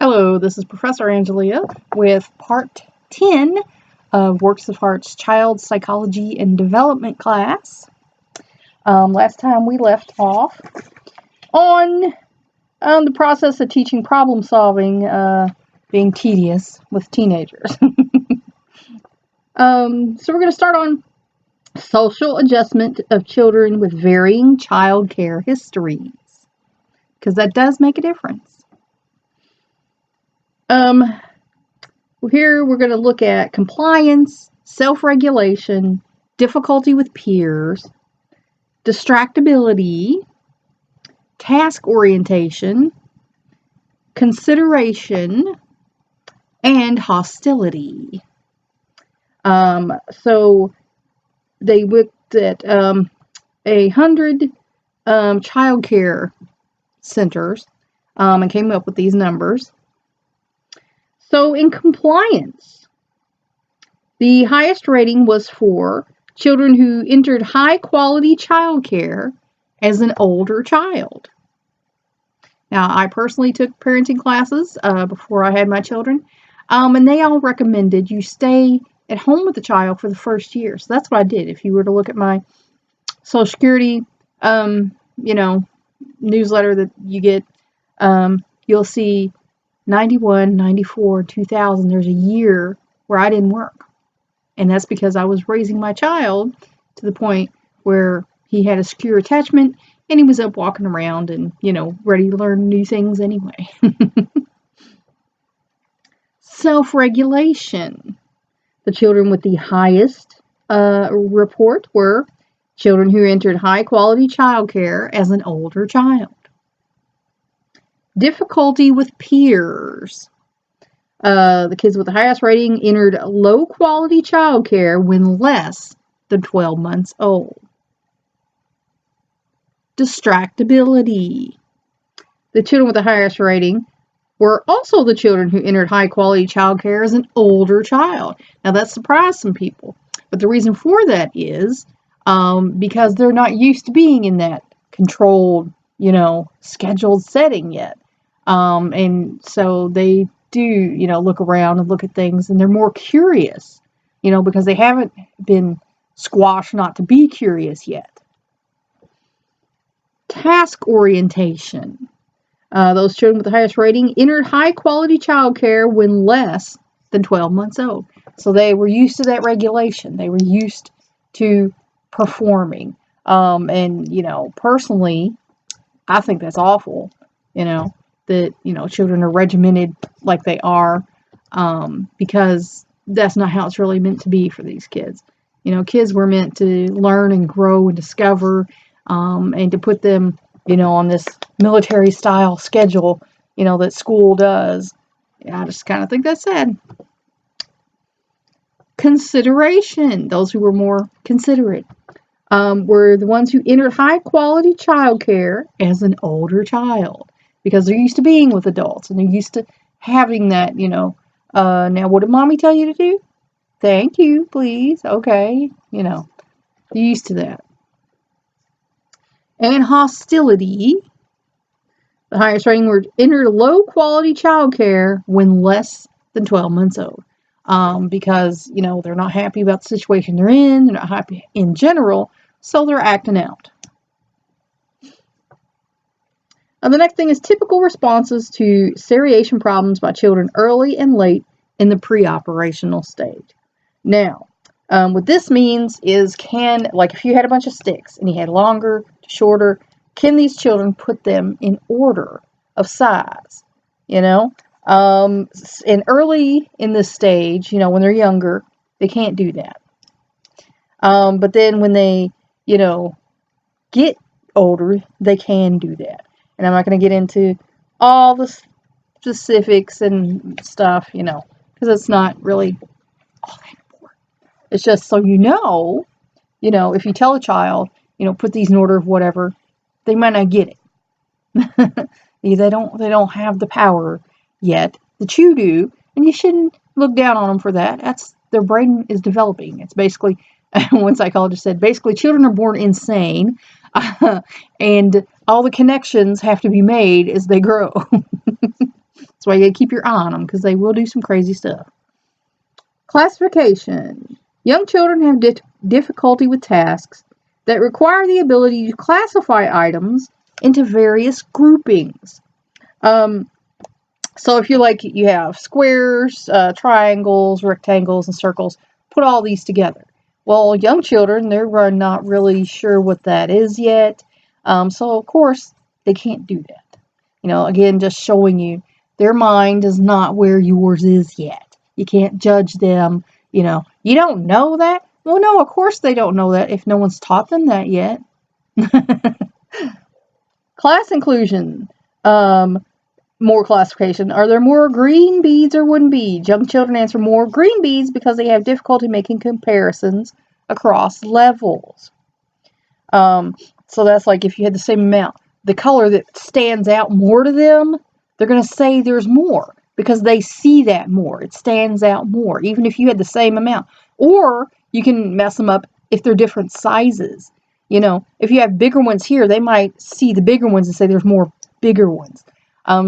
Hello, this is Professor Angelia with part 10 of Works of Heart's Child Psychology and Development class. Last time we left off on the process of teaching problem solving being tedious with teenagers. So we're going to start on social adjustment of children with varying child care histories, because that does make a difference. Here we're going to look at compliance, self-regulation, difficulty with peers, distractibility, task orientation, consideration, and hostility. So they looked at 100 child care centers and came up with these numbers. So in compliance, the highest rating was for children who entered high-quality childcare as an older child. Now, I personally took parenting classes before I had my children, and they all recommended you stay at home with the child for the first year. So that's what I did. If you were to look at my Social Security, newsletter that you get, you'll see 91, 94, 2000, there's a year where I didn't work. And that's because I was raising my child to the point where he had a secure attachment and he was up walking around and, ready to learn new things anyway. Self-regulation. The children with the highest report were children who entered high-quality childcare as an older child. Difficulty with peers. The kids with the highest rating entered low-quality childcare when less than 12 months old. Distractibility. The children with the highest rating were also the children who entered high-quality childcare as an older child. Now, that surprised some people, but the reason for that is because they're not used to being in that controlled, scheduled setting yet. And so they do, look around and look at things, and they're more curious, because they haven't been squashed not to be curious yet. Task orientation. Those children with the highest rating entered high-quality childcare when less than 12 months old. So they were used to that regulation. They were used to performing. And, personally, I think that's awful, that, children are regimented like they are, because that's not how it's really meant to be for these kids. Kids were meant to learn and grow and discover, and to put them, on this military style schedule, that school does. I just kind of think that's sad. Consideration. Those who were more considerate were the ones who entered high quality childcare as an older child, because they're used to being with adults and they're used to having that, now what did mommy tell you to do? Thank you, please. Okay. They're used to that. And hostility. The highest rating were entered low quality childcare when less than 12 months old. Because, they're not happy about the situation they're in. They're not happy in general. So they're acting out. The next thing is typical responses to seriation problems by children early and late in the pre-operational stage. Now, what this means is if you had a bunch of sticks and you had longer to shorter, can these children put them in order of size? And early in this stage, when they're younger, they can't do that. But then when they, get older, they can do that. And I'm not going to get into all the specifics and stuff, because it's not really all that important. It's just so if you tell a child, put these in order of whatever, they might not get it. They don't have the power yet that you do, and you shouldn't look down on them for that. Their brain is developing. It's basically, one psychologist said, basically children are born insane, and all the connections have to be made as they grow. That's why you gotta keep your eye on them, because they will do some crazy stuff. Classification. Young children have difficulty with tasks that require the ability to classify items into various groupings. So if you have squares, triangles, rectangles, and circles, put all these together. Well, young children, they're not really sure what that is yet. So of course, they can't do that. Again, just showing you their mind is not where yours is yet. You can't judge them. You don't know that? Well, no, of course they don't know that if no one's taught them that yet. Class inclusion. More classification. Are there more green beads or wooden beads? Young children answer more green beads because they have difficulty making comparisons across levels. So that's like if you had the same amount. The color that stands out more to them, they're going to say there's more because they see that more. It stands out more, even if you had the same amount. Or you can mess them up if they're different sizes. If you have bigger ones here, they might see the bigger ones and say there's more bigger ones.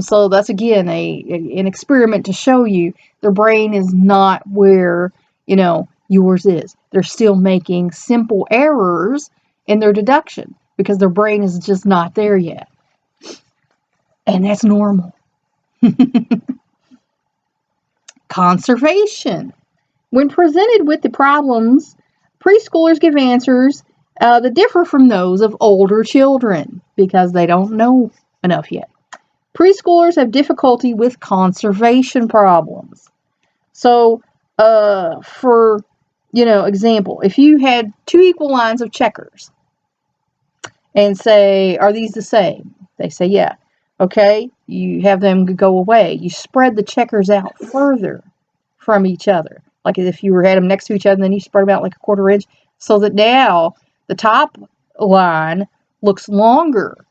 So that's, again, an experiment to show you their brain is not where, yours is. They're still making simple errors in their deduction because their brain is just not there yet. And that's normal. Conservation. When presented with the problems, preschoolers give answers that differ from those of older children because they don't know enough yet. Preschoolers have difficulty with conservation problems. So, for, example, if you had two equal lines of checkers and say, are these the same? They say, yeah. Okay, you have them go away. You spread the checkers out further from each other. Like if you had them next to each other, and then you spread them out like a 1/4 inch, so that now the top line looks longer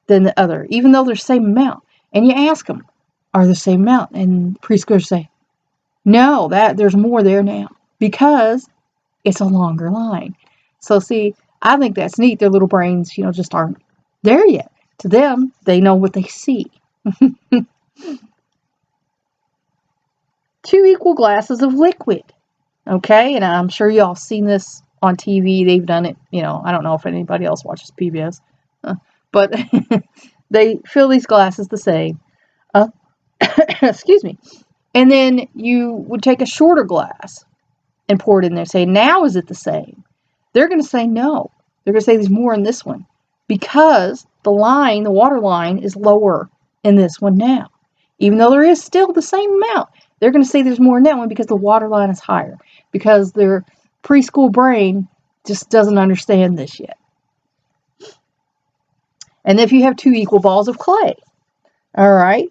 than the other, even though they're the same amount. And you ask them, are they the same amount? And preschoolers say, no, there's more there now because it's a longer line. So see, I think that's neat. Their little brains, just aren't there yet. To them, they know what they see. 2 equal glasses of liquid. Okay, and I'm sure y'all seen this on TV. They've done it, I don't know if anybody else watches PBS. But they fill these glasses the same. Excuse me. And then you would take a shorter glass and pour it in there. Say, now is it the same? They're going to say no. They're going to say there's more in this one because the water line is lower in this one now. Even though there is still the same amount, they're going to say there's more in that one because the water line is higher. Because their preschool brain just doesn't understand this yet. And if you have 2 equal balls of clay, all right,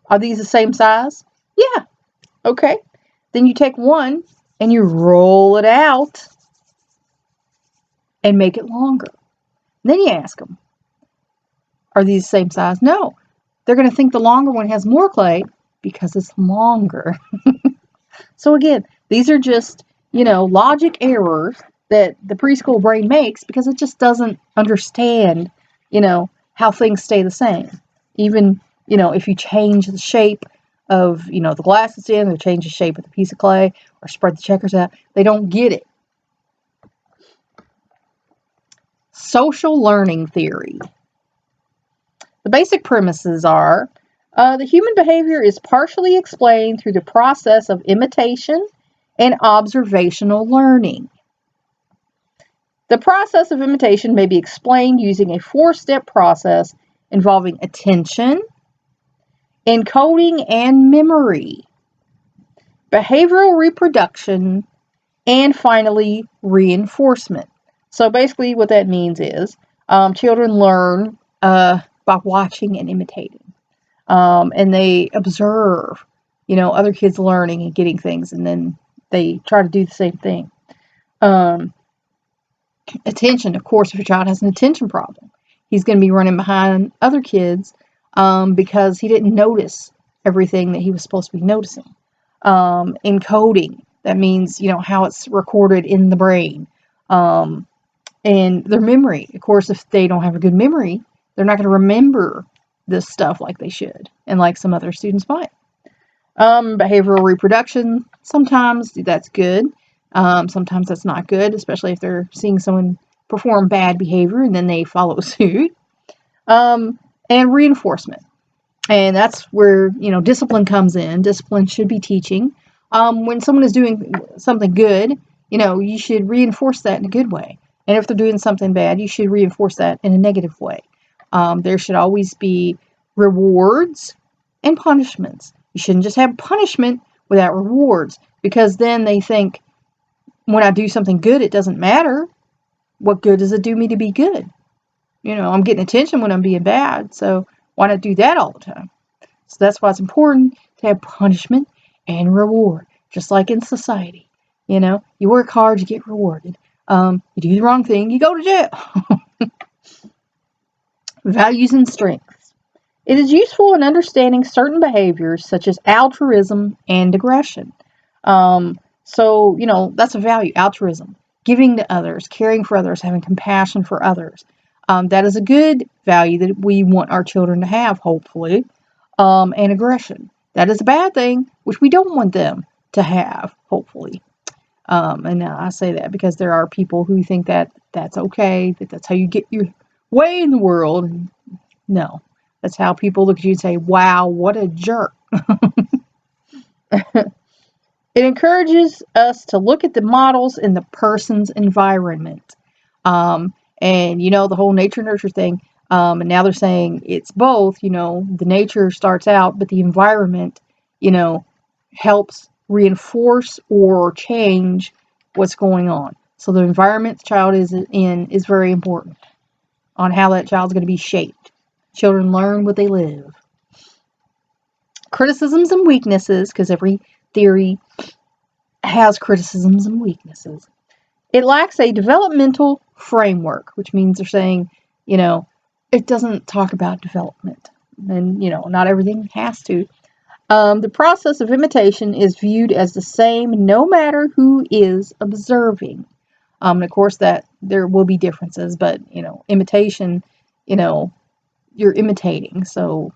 are these the same size? Yeah. Okay. Then you take one and you roll it out and make it longer. Then you ask them, are these the same size? No. They're going to think the longer one has more clay because it's longer. So again, these are just, logic errors that the preschool brain makes because it just doesn't understand, how things stay the same. Even, if you change the shape of, the glass it's in, or change the shape of the piece of clay, or spread the checkers out, they don't get it. Social learning theory. The basic premises are, the human behavior is partially explained through the process of imitation and observational learning. The process of imitation may be explained using a 4-step process involving attention, encoding and memory, behavioral reproduction, and finally, reinforcement. So basically what that means is children learn by watching and imitating. And they observe, other kids learning and getting things, and then they try to do the same thing. Attention, of course, if your child has an attention problem, he's going to be running behind other kids because he didn't notice everything that he was supposed to be noticing. Encoding, that means, how it's recorded in the brain. And their memory, of course, if they don't have a good memory, they're not going to remember this stuff like they should, and like some other students might. Behavioral reproduction, sometimes that's good. Sometimes that's not good, especially if they're seeing someone perform bad behavior and then they follow suit. And reinforcement. And that's where, discipline comes in. Discipline should be teaching. When someone is doing something good, you should reinforce that in a good way. And if they're doing something bad, you should reinforce that in a negative way. There should always be rewards and punishments. You shouldn't just have punishment without rewards, because then they think, when I do something good, it doesn't matter. What good does it do me to be good? I'm getting attention when I'm being bad, so why not do that all the time? So that's why it's important to have punishment and reward, just like in society. You work hard, you get rewarded. You do the wrong thing, you go to jail. Values and strengths. It is useful in understanding certain behaviors such as altruism and aggression. So, that's a value, altruism. Giving to others, caring for others, having compassion for others. That is a good value that we want our children to have, hopefully. And aggression. That is a bad thing, which we don't want them to have, hopefully. And I say that because there are people who think that that's okay, that that's how you get your way in the world. No, that's how people look at you and say, wow, what a jerk. It encourages us to look at the models in the person's environment. And, the whole nature-nurture thing. And now they're saying it's both, the nature starts out, but the environment, helps reinforce or change what's going on. So the environment the child is in is very important on how that child's going to be shaped. Children learn what they live. Criticisms and weaknesses, because every theory has criticisms and weaknesses. It lacks a developmental framework, which means they're saying, it doesn't talk about development. And, not everything has to. The process of imitation is viewed as the same no matter who is observing. And of course, that there will be differences, but, imitation, you're imitating. So,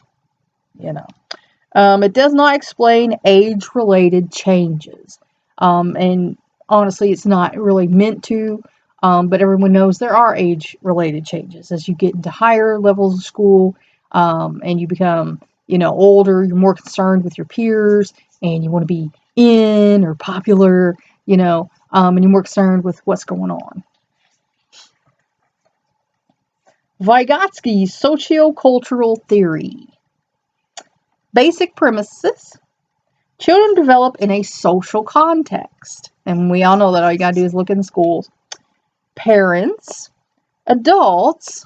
it does not explain age-related changes. And honestly, it's not really meant to, but everyone knows there are age-related changes. As you get into higher levels of school, and you become, older, you're more concerned with your peers, and you want to be in or popular, and you're more concerned with what's going on. Vygotsky's sociocultural theory. Basic premises. Children develop in a social context. And we all know that all you gotta do is look in the schools. Parents, adults,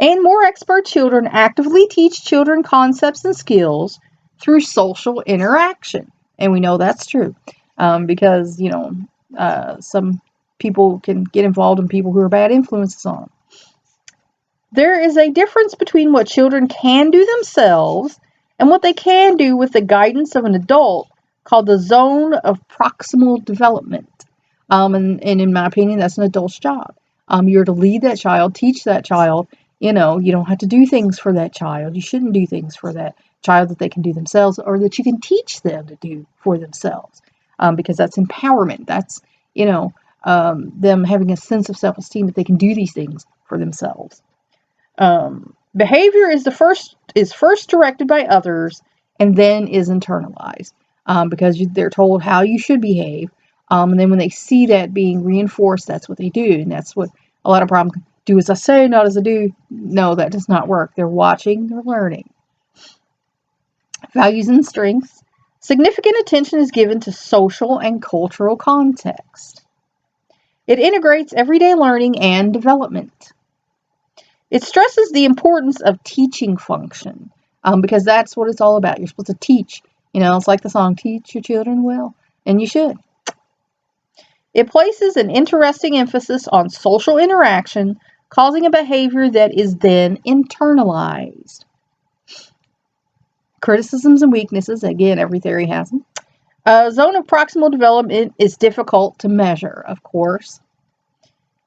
and more expert children actively teach children concepts and skills through social interaction. And we know that's true. Because, some people can get involved in people who are bad influences on them. There is a difference between what children can do themselves and what they can do with the guidance of an adult, called the zone of proximal development. And in my opinion, that's an adult's job. You're to lead that child, teach that child. You don't have to do things for that child. You shouldn't do things for that child that they can do themselves, or that you can teach them to do for themselves. Because that's empowerment. That's, them having a sense of self-esteem that they can do these things for themselves. Behavior is first directed by others and then is internalized, because they're told how you should behave, and then when they see that being reinforced, that's what they do, and that's what a lot of problems do as I say, not as I do. No, that does not work. They're watching, they're learning. Values and strengths. Significant attention is given to social and cultural context. It integrates everyday learning and development. It stresses the importance of teaching function, because that's what it's all about. You're supposed to teach. It's like the song, teach your children well, and you should. It places an interesting emphasis on social interaction, causing a behavior that is then internalized. Criticisms and weaknesses, again, every theory has them. A zone of proximal development is difficult to measure, of course.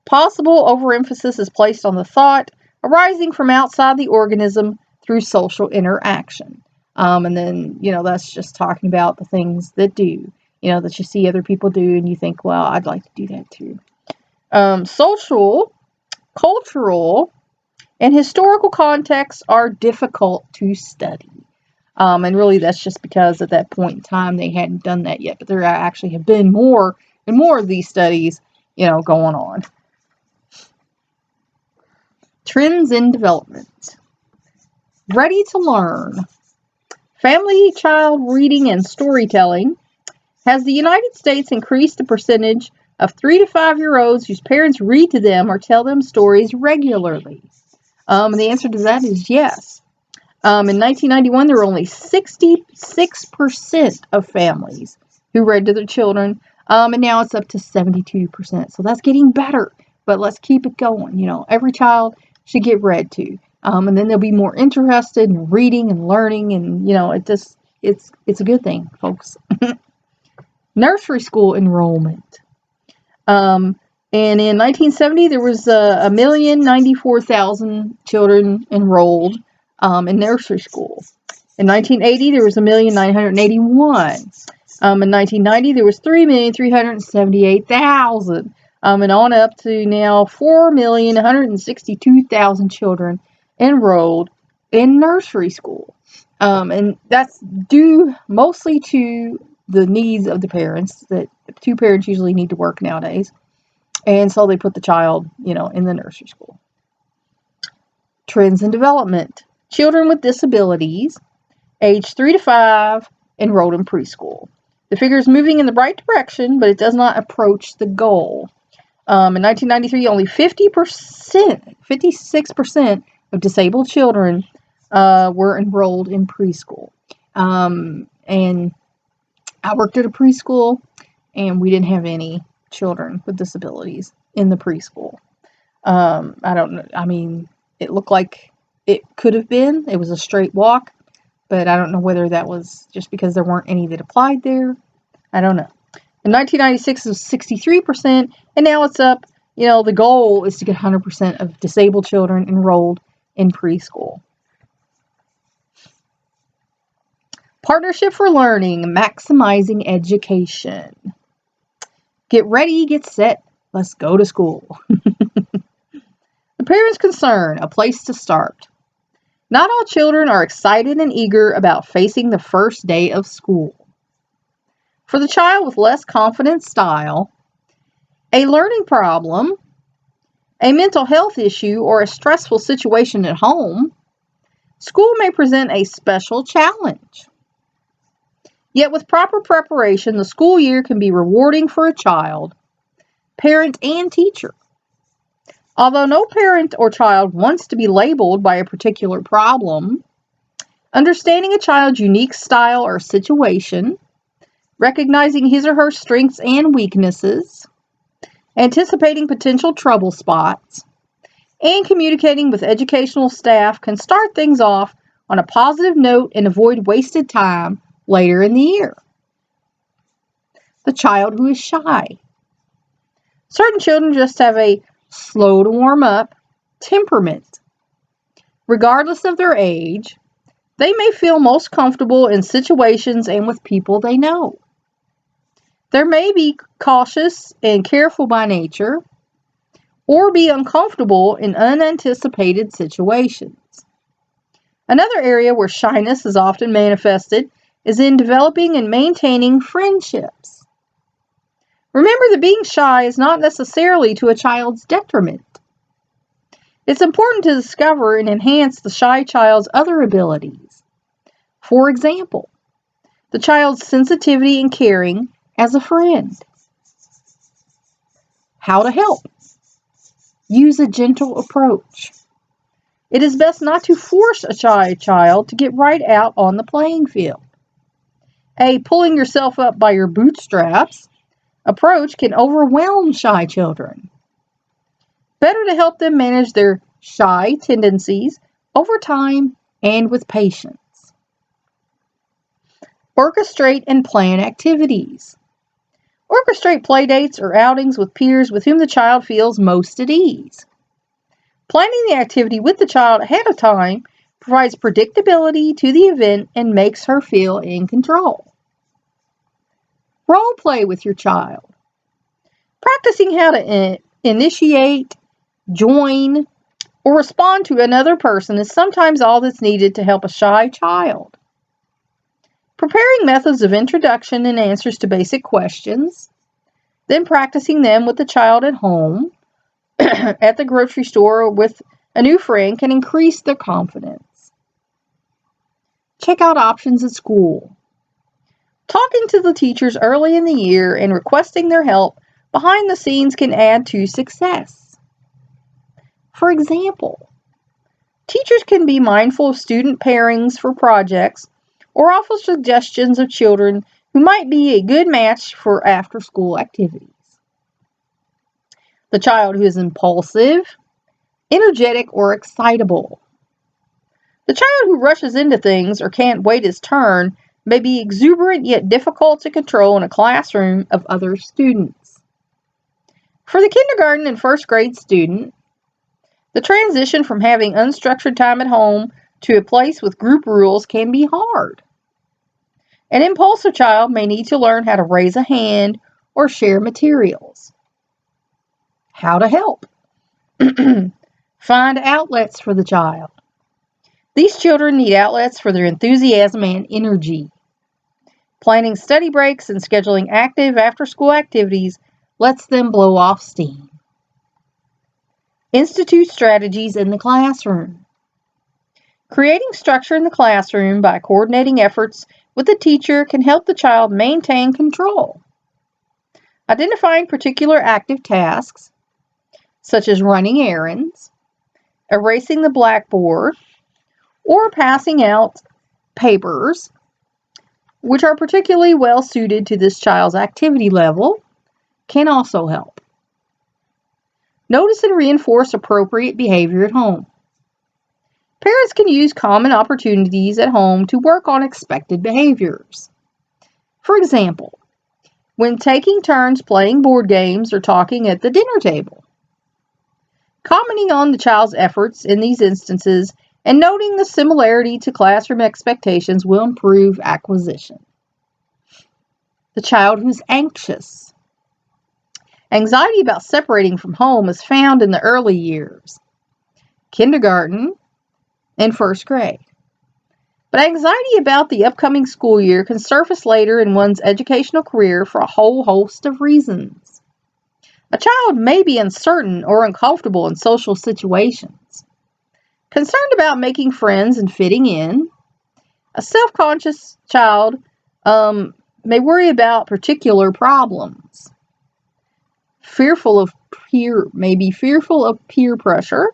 Possible overemphasis is placed on the thought arising from outside the organism through social interaction. And then, that's just talking about the things that that you see other people do and you think, well, I'd like to do that too. Social, cultural, and historical contexts are difficult to study. And really that's just because at that point in time they hadn't done that yet. But there actually have been more and more of these studies, going on. Trends in development. Ready to learn. Family child reading and storytelling. Has the United States increased the percentage of 3 to 5 year olds whose parents read to them or tell them stories regularly? And the answer to that is yes. In 1991, there were only 66% of families who read to their children, and now it's up to 72%. So that's getting better, but let's keep it going. Every child should get read to, and then they'll be more interested in reading and learning, and it's a good thing, folks. Nursery school enrollment. And in 1970, there was 1,094,000 children enrolled in nursery school. In 1980, there was 1,981,000. In 1990, there was 3,378,000. And on up to now 4,162,000 children enrolled in nursery school. And that's due mostly to the needs of the parents, that two parents usually need to work nowadays. And so they put the child, in the nursery school. Trends in development. Children with disabilities, age 3 to 5, enrolled in preschool. The figure is moving in the right direction, but it does not approach the goal. In 1993, only 56% of disabled children were enrolled in preschool. And I worked at a preschool, and we didn't have any children with disabilities in the preschool. I don't know. I mean, it looked like it could have been. It was a straight walk, but I don't know whether that was just because there weren't any that applied there. I don't know. In 1996, it was 63%, and now it's up. The goal is to get 100% of disabled children enrolled in preschool. Partnership for learning, maximizing education. Get ready, get set, let's go to school. The parent's concern, a place to start. Not all children are excited and eager about facing the first day of school. For the child with less confident style, a learning problem, a mental health issue, or a stressful situation at home, school may present a special challenge. Yet with proper preparation, the school year can be rewarding for a child, parent, and teacher. Although no parent or child wants to be labeled by a particular problem, understanding a child's unique style or situation, recognizing his or her strengths and weaknesses, anticipating potential trouble spots, and communicating with educational staff can start things off on a positive note and avoid wasted time later in the year. The child who is shy. Certain children just have a slow to warm up temperament. Regardless of their age, they may feel most comfortable in situations and with people they know. They may be cautious and careful by nature, or be uncomfortable in unanticipated situations. Another area where shyness is often manifested is in developing and maintaining friendships. Remember that being shy is not necessarily to a child's detriment. It's important to discover and enhance the shy child's other abilities. For example, the child's sensitivity and caring as a friend. How to help. Use a gentle approach. It is best not to force a shy child to get right out on the playing field. A pulling yourself up by your bootstraps approach can overwhelm shy children. Better to help them manage their shy tendencies over time and with patience. Orchestrate and plan activities. Orchestrate playdates or outings with peers with whom the child feels most at ease. Planning the activity with the child ahead of time provides predictability to the event, and makes her feel in control. Role play with your child. Practicing how to initiate, join, or respond to another person is sometimes all that's needed to help a shy child. Preparing methods of introduction and answers to basic questions, then practicing them with the child at home, at the grocery store, or with a new friend can increase their confidence. Check out options at school. Talking to the teachers early in the year and requesting their help behind the scenes can add to success. For example, teachers can be mindful of student pairings for projects or offer suggestions of children who might be a good match for after-school activities. The child who is impulsive, energetic, or excitable. The child who rushes into things or can't wait his turn may be exuberant yet difficult to control in a classroom of other students. For the kindergarten and first grade student, the transition from having unstructured time at home to a place with group rules can be hard. An impulsive child may need to learn how to raise a hand or share materials. How to help. Find outlets for the child. These children need outlets for their enthusiasm and energy. Planning study breaks and scheduling active after-school activities lets them blow off steam. Institute strategies in the classroom. Creating structure in the classroom by coordinating efforts with the teacher can help the child maintain control. Identifying particular active tasks, such as running errands, erasing the blackboard, or passing out papers, which are particularly well suited to this child's activity level, can also help. Notice and reinforce appropriate behavior at home. Parents can use common opportunities at home to work on expected behaviors. For example, when taking turns playing board games or talking at the dinner table. Commenting on the child's efforts in these instances and noting the similarity to classroom expectations will improve acquisition. The child who's anxious. Anxiety about separating from home is found in the early years, kindergarten and first grade. But anxiety about the upcoming school year can surface later in one's educational career for a whole host of reasons. A child may be uncertain or uncomfortable in social situations, concerned about making friends and fitting in. A self-conscious child may worry about particular problems. Fearful of peer pressure,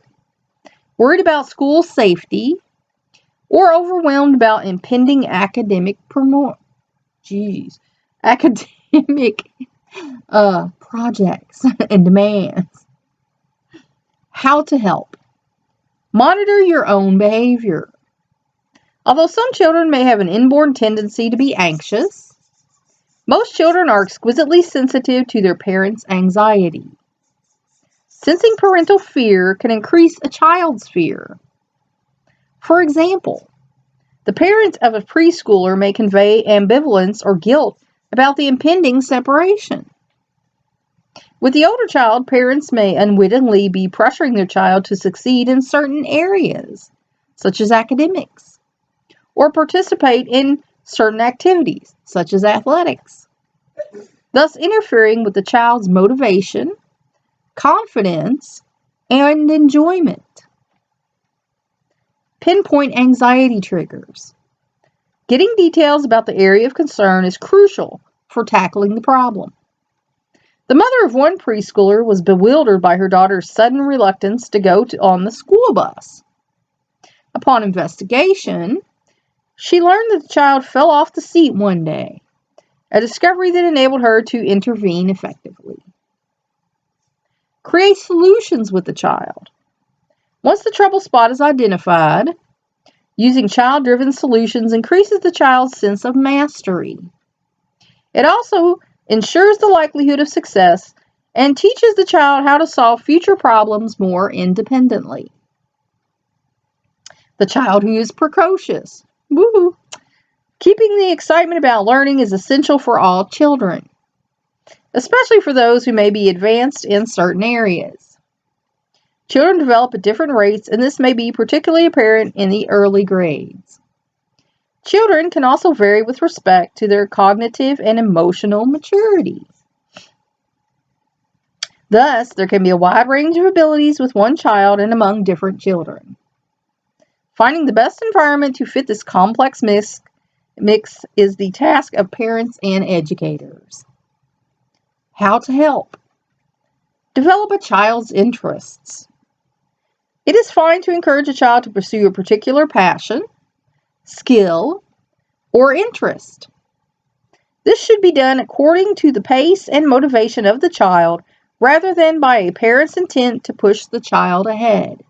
worried about school safety, or overwhelmed about impending academic projects and demands. How to help. Monitor your own behavior. Although some children may have an inborn tendency to be anxious, most children are exquisitely sensitive to their parents' anxiety. Sensing parental fear can increase a child's fear. For example, the parent of a preschooler may convey ambivalence or guilt about the impending separation. With the older child, parents may unwittingly be pressuring their child to succeed in certain areas, such as academics, or participate in certain activities, such as athletics, thus interfering with the child's motivation, confidence, and enjoyment. Pinpoint anxiety triggers. Getting details about the area of concern is crucial for tackling the problem. The mother of one preschooler was bewildered by her daughter's sudden reluctance to go on the school bus. Upon investigation, she learned that the child fell off the seat one day, a discovery that enabled her to intervene effectively. Create solutions with the child. Once the trouble spot is identified, using child-driven solutions increases the child's sense of mastery. It also ensures the likelihood of success and teaches the child how to solve future problems more independently. The child who is precocious. Woo-hoo. Keeping the excitement about learning is essential for all children, especially for those who may be advanced in certain areas. Children develop at different rates, and this may be particularly apparent in the early grades. Children can also vary with respect to their cognitive and emotional maturity. Thus, there can be a wide range of abilities with one child and among different children. Finding the best environment to fit this complex mix is the task of parents and educators. How to help? Develop a child's interests. It is fine to encourage a child to pursue a particular passion, skill, or interest. This should be done according to the pace and motivation of the child rather than by a parent's intent to push the child ahead.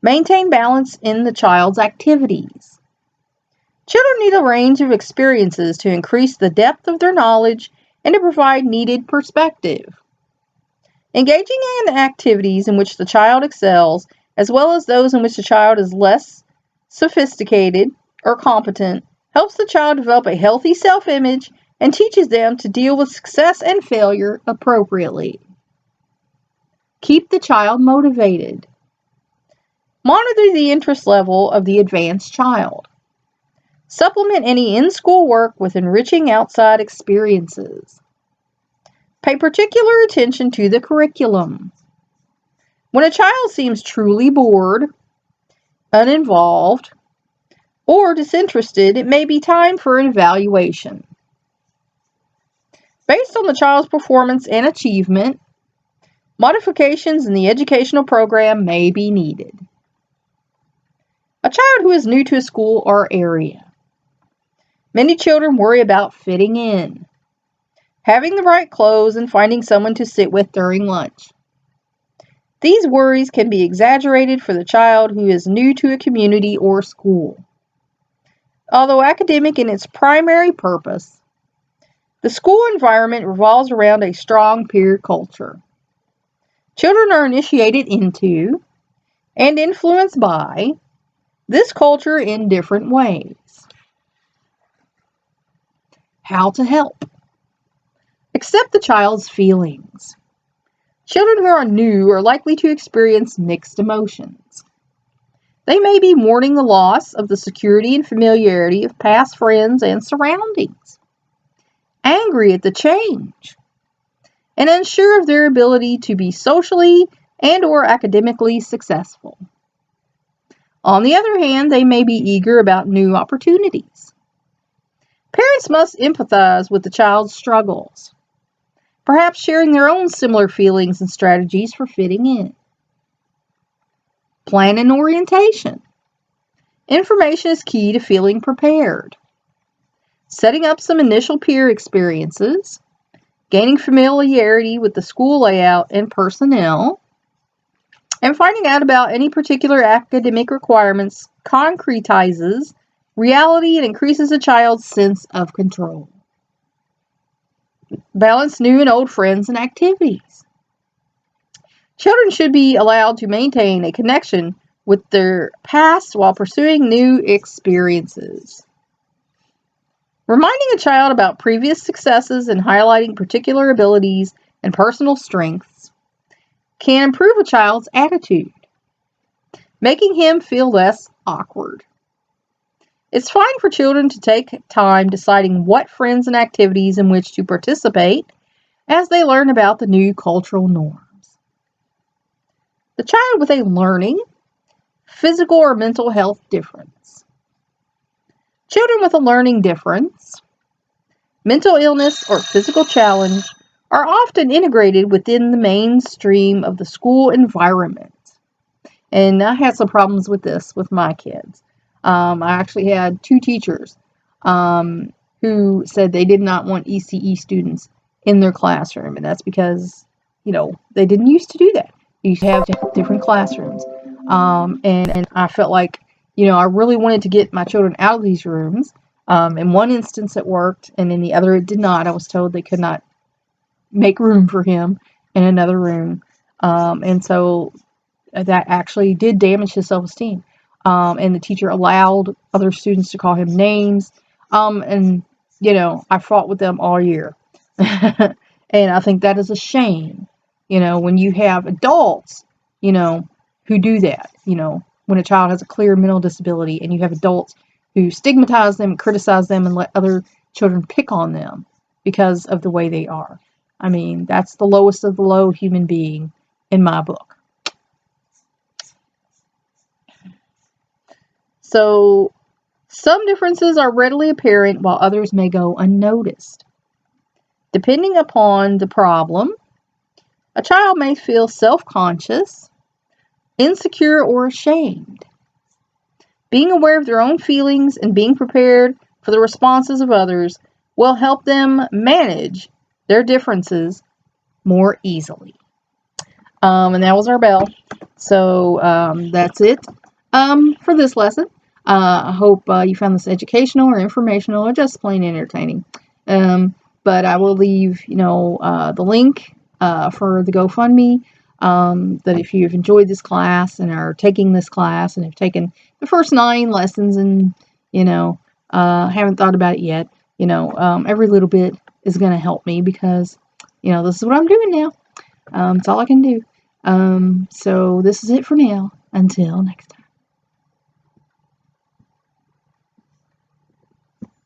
Maintain balance in the child's activities. Children need a range of experiences to increase the depth of their knowledge and to provide needed perspective. Engaging in activities in which the child excels, as well as those in which the child is less sophisticated or competent, helps the child develop a healthy self-image and teaches them to deal with success and failure appropriately. Keep the child motivated. Monitor the interest level of the advanced child. Supplement any in-school work with enriching outside experiences. Pay particular attention to the curriculum. When a child seems truly bored, uninvolved, or disinterested, it may be time for an evaluation. Based on the child's performance and achievement, modifications in the educational program may be needed. A child who is new to a school or area. Many children worry about fitting in, having the right clothes, and finding someone to sit with during lunch. These worries can be exaggerated for the child who is new to a community or school. Although academic in its primary purpose, the school environment revolves around a strong peer culture. Children are initiated into and influenced by this culture in different ways. How to help? Accept the child's feelings. Children who are new are likely to experience mixed emotions. They may be mourning the loss of the security and familiarity of past friends and surroundings, angry at the change, and unsure of their ability to be socially and/or academically successful. On the other hand, they may be eager about new opportunities. Parents must empathize with the child's struggles, perhaps sharing their own similar feelings and strategies for fitting in. Plan and orientation. Information is key to feeling prepared. Setting up some initial peer experiences, gaining familiarity with the school layout and personnel, and finding out about any particular academic requirements concretizes reality and increases a child's sense of control. Balance new and old friends and activities. Children should be allowed to maintain a connection with their past while pursuing new experiences. Reminding a child about previous successes and highlighting particular abilities and personal strengths can improve a child's attitude, making him feel less awkward. It's fine for children to take time deciding what friends and activities in which to participate as they learn about the new cultural norms. The child with a learning, physical or mental health difference. Children with a learning difference, mental illness, or physical challenge are often integrated within the mainstream of the school environment. And I had some problems with this with my kids. I actually had two teachers who said they did not want ECE students in their classroom. And that's because, they didn't used to do that. You used to have different classrooms. And I felt like, I really wanted to get my children out of these rooms. In one instance it worked, and in the other it did not. I was told they could not make room for him in another room. And so that actually did damage his self-esteem. And the teacher allowed other students to call him names. And, I fought with them all year. And I think that is a shame, when you have adults, who do that, when a child has a clear mental disability and you have adults who stigmatize them, criticize them, and let other children pick on them because of the way they are. I mean, that's the lowest of the low human being in my book. So, some differences are readily apparent while others may go unnoticed. Depending upon the problem, a child may feel self-conscious, insecure, or ashamed. Being aware of their own feelings and being prepared for the responses of others will help them manage their differences more easily. And that was our bell. So that's it for this lesson. I hope you found this educational or informational or just plain entertaining. But I will leave, the link for the GoFundMe. That if you've enjoyed this class and are taking this class and have taken the first 9 lessons and, haven't thought about it yet, every little bit is going to help me because, this is what I'm doing now. It's all I can do. So this is it for now. Until next time.